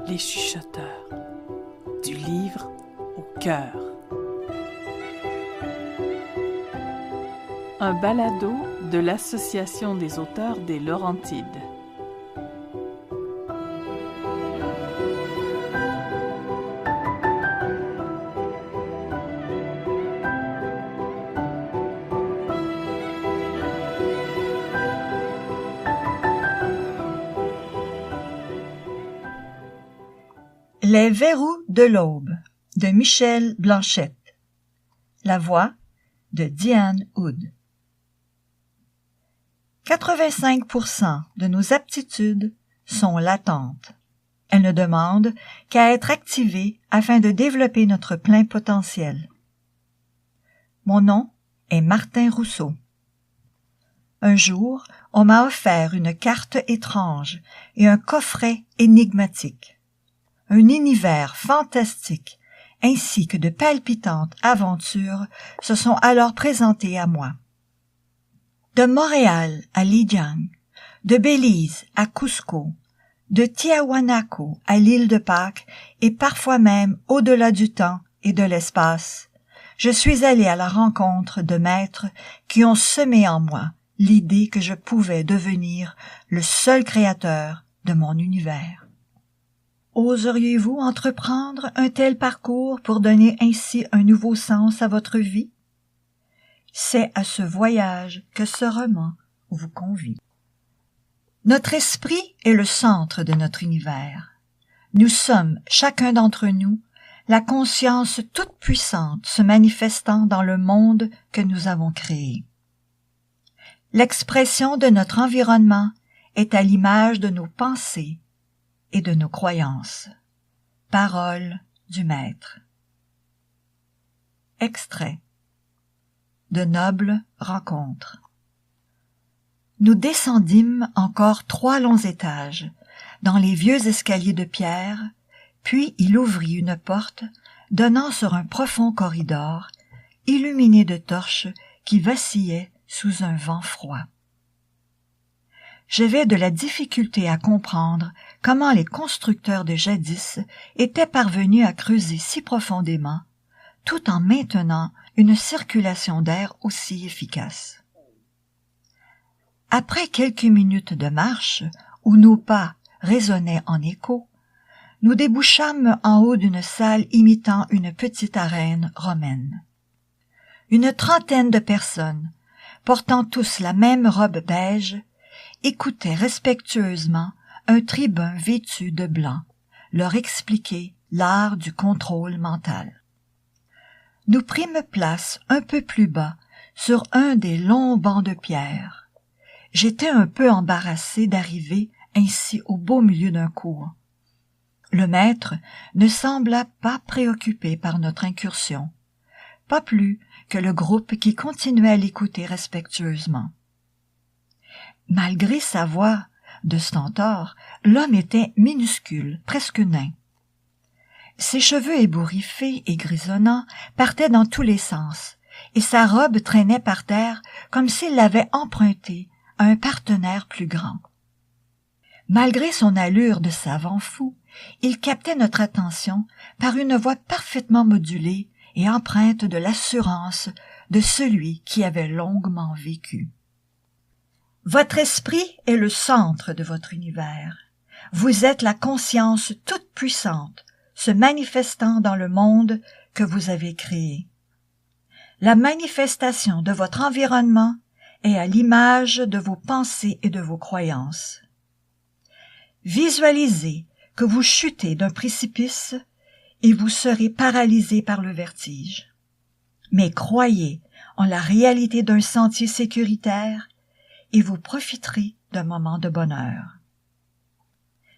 Les chuchoteurs, du livre au cœur. Un balado de l'Association des auteurs des Laurentides. Les verrous de l'aube de Michel Blanchette. La voix de Diane Hood. 85% de nos aptitudes sont latentes. Elles ne demandent qu'à être activées afin de développer notre plein potentiel. Mon nom est Martin Rousseau. Un jour, on m'a offert une carte étrange et un coffret énigmatique. Un univers fantastique ainsi que de palpitantes aventures se sont alors présentées à moi. De Montréal à Lijiang, de Belize à Cusco, de Tiahuanaco à l'île de Pâques et parfois même au-delà du temps et de l'espace, je suis allée à la rencontre de maîtres qui ont semé en moi l'idée que je pouvais devenir le seul créateur de mon univers. Oseriez-vous entreprendre un tel parcours pour donner ainsi un nouveau sens à votre vie? C'est à ce voyage que ce roman vous convie. Notre esprit est le centre de notre univers. Nous sommes, chacun d'entre nous, la conscience toute puissante se manifestant dans le monde que nous avons créé. L'expression de notre environnement est à l'image de nos pensées et de nos croyances. Parole du Maître. Extrait. De nobles rencontres. Nous descendîmes encore 3 longs étages, dans les vieux escaliers de pierre, puis il ouvrit une porte donnant sur un profond corridor, illuminé de torches qui vacillaient sous un vent froid. J'avais de la difficulté à comprendre comment les constructeurs de jadis étaient parvenus à creuser si profondément, tout en maintenant une circulation d'air aussi efficace. Après quelques minutes de marche, où nos pas résonnaient en écho, nous débouchâmes en haut d'une salle imitant une petite arène romaine. Une trentaine de personnes, portant tous la même robe beige, écoutaient respectueusement un tribun vêtu de blanc leur expliquer l'art du contrôle mental. Nous prîmes place un peu plus bas sur un des longs bancs de pierre. J'étais un peu embarrassé d'arriver ainsi au beau milieu d'un cours. Le maître ne sembla pas préoccupé par notre incursion, pas plus que le groupe qui continuait à l'écouter respectueusement. Malgré sa voix de stentor, l'homme était minuscule, presque nain. Ses cheveux ébouriffés et grisonnants partaient dans tous les sens, et sa robe traînait par terre comme s'il l'avait empruntée à un partenaire plus grand. Malgré son allure de savant fou, il captait notre attention par une voix parfaitement modulée et empreinte de l'assurance de celui qui avait longuement vécu. Votre esprit est le centre de votre univers. Vous êtes la conscience toute puissante, se manifestant dans le monde que vous avez créé. La manifestation de votre environnement est à l'image de vos pensées et de vos croyances. Visualisez que vous chutez d'un précipice et vous serez paralysé par le vertige. Mais croyez en la réalité d'un sentier sécuritaire et vous profiterez d'un moment de bonheur.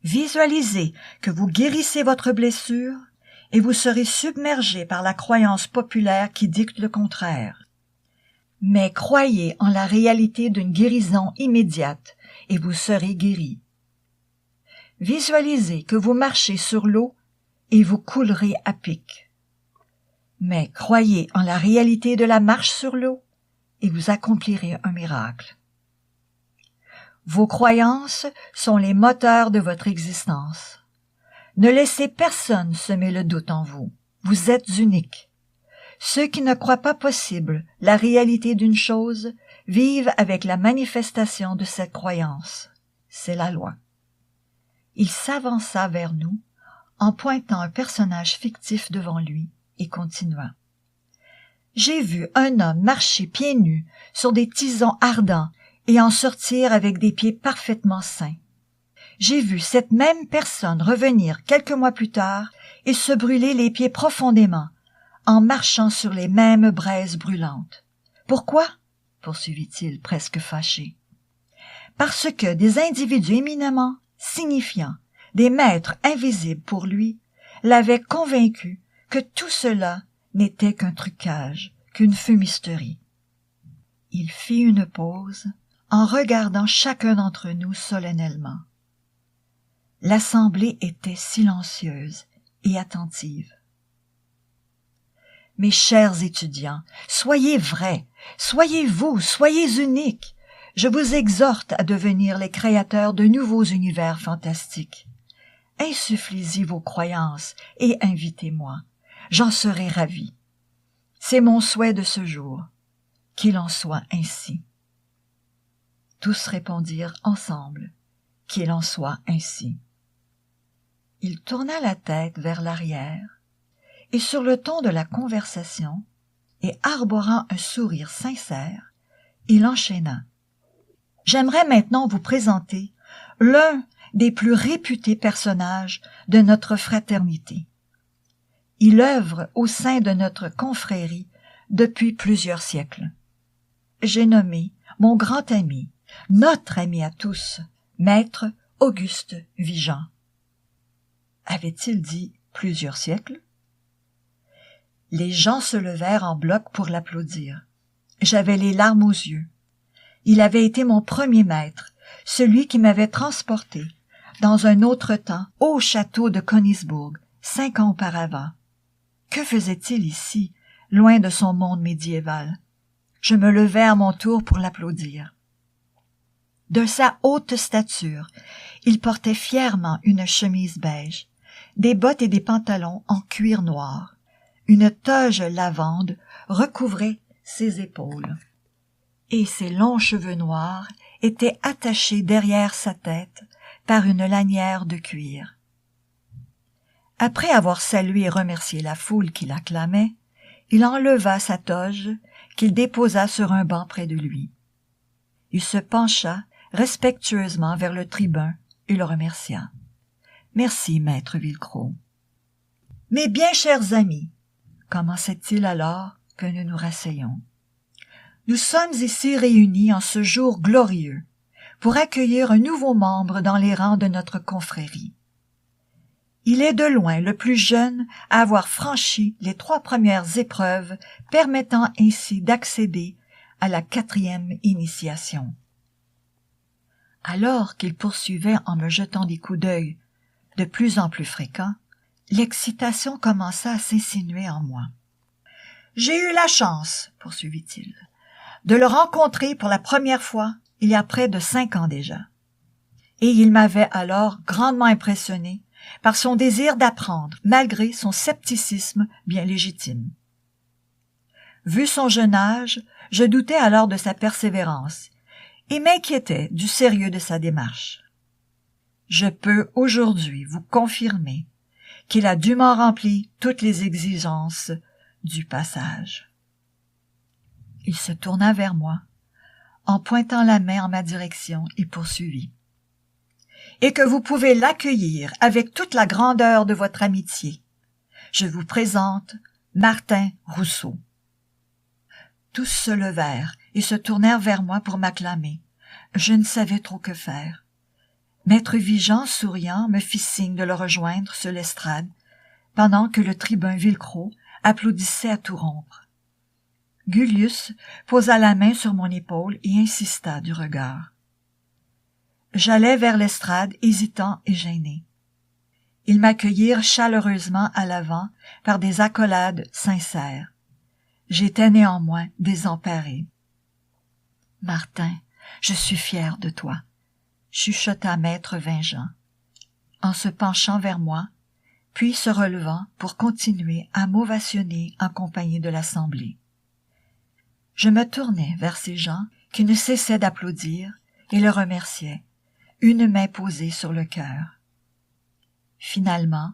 Visualisez que vous guérissez votre blessure et vous serez submergé par la croyance populaire qui dicte le contraire. Mais croyez en la réalité d'une guérison immédiate et vous serez guéri. Visualisez que vous marchez sur l'eau et vous coulerez à pic. Mais croyez en la réalité de la marche sur l'eau et vous accomplirez un miracle. Vos croyances sont les moteurs de votre existence. Ne laissez personne semer le doute en vous. Vous êtes unique. Ceux qui ne croient pas possible la réalité d'une chose vivent avec la manifestation de cette croyance. C'est la loi. Il s'avança vers nous en pointant un personnage fictif devant lui et continua. J'ai vu un homme marcher pieds nus sur des tisons ardents et en sortir avec des pieds parfaitement sains. J'ai vu cette même personne revenir quelques mois plus tard et se brûler les pieds profondément en marchant sur les mêmes braises brûlantes. Pourquoi? Poursuivit-il presque fâché. Parce que des individus éminemment signifiants, des maîtres invisibles pour lui, l'avaient convaincu que tout cela n'était qu'un trucage, qu'une fumisterie. Il fit une pause en regardant chacun d'entre nous solennellement. L'assemblée était silencieuse et attentive. Mes chers étudiants, soyez vrais, soyez vous, soyez uniques. Je vous exhorte à devenir les créateurs de nouveaux univers fantastiques. Insufflez-y vos croyances et invitez-moi. J'en serai ravi. C'est mon souhait de ce jour. Qu'il en soit ainsi. Tous répondirent ensemble. Qu'il en soit ainsi. Il tourna la tête vers l'arrière, et sur le ton de la conversation, et arborant un sourire sincère, il enchaîna. J'aimerais maintenant vous présenter l'un des plus réputés personnages de notre fraternité. Il œuvre au sein de notre confrérie depuis plusieurs siècles. J'ai nommé mon grand ami, notre ami à tous, maître Auguste Vigent. Avait-il dit plusieurs siècles? Les gens se levèrent en bloc pour l'applaudir. J'avais les larmes aux yeux. Il avait été mon premier maître, celui qui m'avait transporté, dans un autre temps, au château de Königsbourg, 5 ans auparavant. Que faisait-il ici, loin de son monde médiéval? Je me levai à mon tour pour l'applaudir. De sa haute stature, il portait fièrement une chemise beige, des bottes et des pantalons en cuir noir. Une toge lavande recouvrait ses épaules, et ses longs cheveux noirs étaient attachés derrière sa tête par une lanière de cuir. Après avoir salué et remercié la foule qui l'acclamait, il enleva sa toge qu'il déposa sur un banc près de lui. Il se pencha respectueusement vers le tribun et le remercia. « Merci, maître Villecros. »« Mes bien chers amis, commençait-il alors que nous nous rasseyons. Nous sommes ici réunis en ce jour glorieux pour accueillir un nouveau membre dans les rangs de notre confrérie. Il est de loin le plus jeune à avoir franchi les 3 premières épreuves permettant ainsi d'accéder à la 4e initiation. Alors qu'il poursuivait en me jetant des coups d'œil de plus en plus fréquents, l'excitation commença à s'insinuer en moi. « J'ai eu la chance, poursuivit-il, de le rencontrer pour la première fois il y a près de 5 ans déjà. Et il m'avait alors grandement impressionné par son désir d'apprendre, malgré son scepticisme bien légitime. Vu son jeune âge, je doutais alors de sa persévérance et m'inquiétais du sérieux de sa démarche. Je peux aujourd'hui vous confirmer qu'il a dûment rempli toutes les exigences du passage. » Il se tourna vers moi, en pointant la main en ma direction, et poursuivit. « Et que vous pouvez l'accueillir avec toute la grandeur de votre amitié. Je vous présente Martin Rousseau. » Tous se levèrent et se tournèrent vers moi pour m'acclamer. Je ne savais trop que faire. Maître Vigent, souriant, me fit signe de le rejoindre sur l'estrade, pendant que le tribun Villecros applaudissait à tout rompre. Gullius posa la main sur mon épaule et insista du regard. J'allais vers l'estrade, hésitant et gêné. Ils m'accueillirent chaleureusement à l'avant par des accolades sincères. J'étais néanmoins désemparé. « Martin, je suis fier de toi, » chuchota maître Vigent. En se penchant vers moi, puis se relevant pour continuer à m'ovationner en compagnie de l'assemblée. Je me tournai vers ces gens qui ne cessaient d'applaudir et le remerciaient, une main posée sur le cœur. Finalement,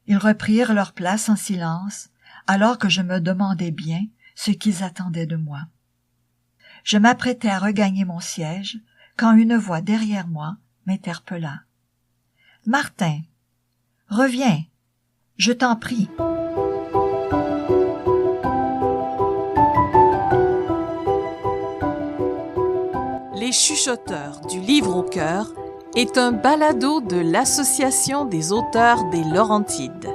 ils reprirent leur place en silence, alors que je me demandais bien ce qu'ils attendaient de moi. Je m'apprêtais à regagner mon siège quand une voix derrière moi m'interpella. « Martin, reviens, je t'en prie. » Les chuchoteurs du livre au cœur est un balado de l'Association des auteurs des Laurentides.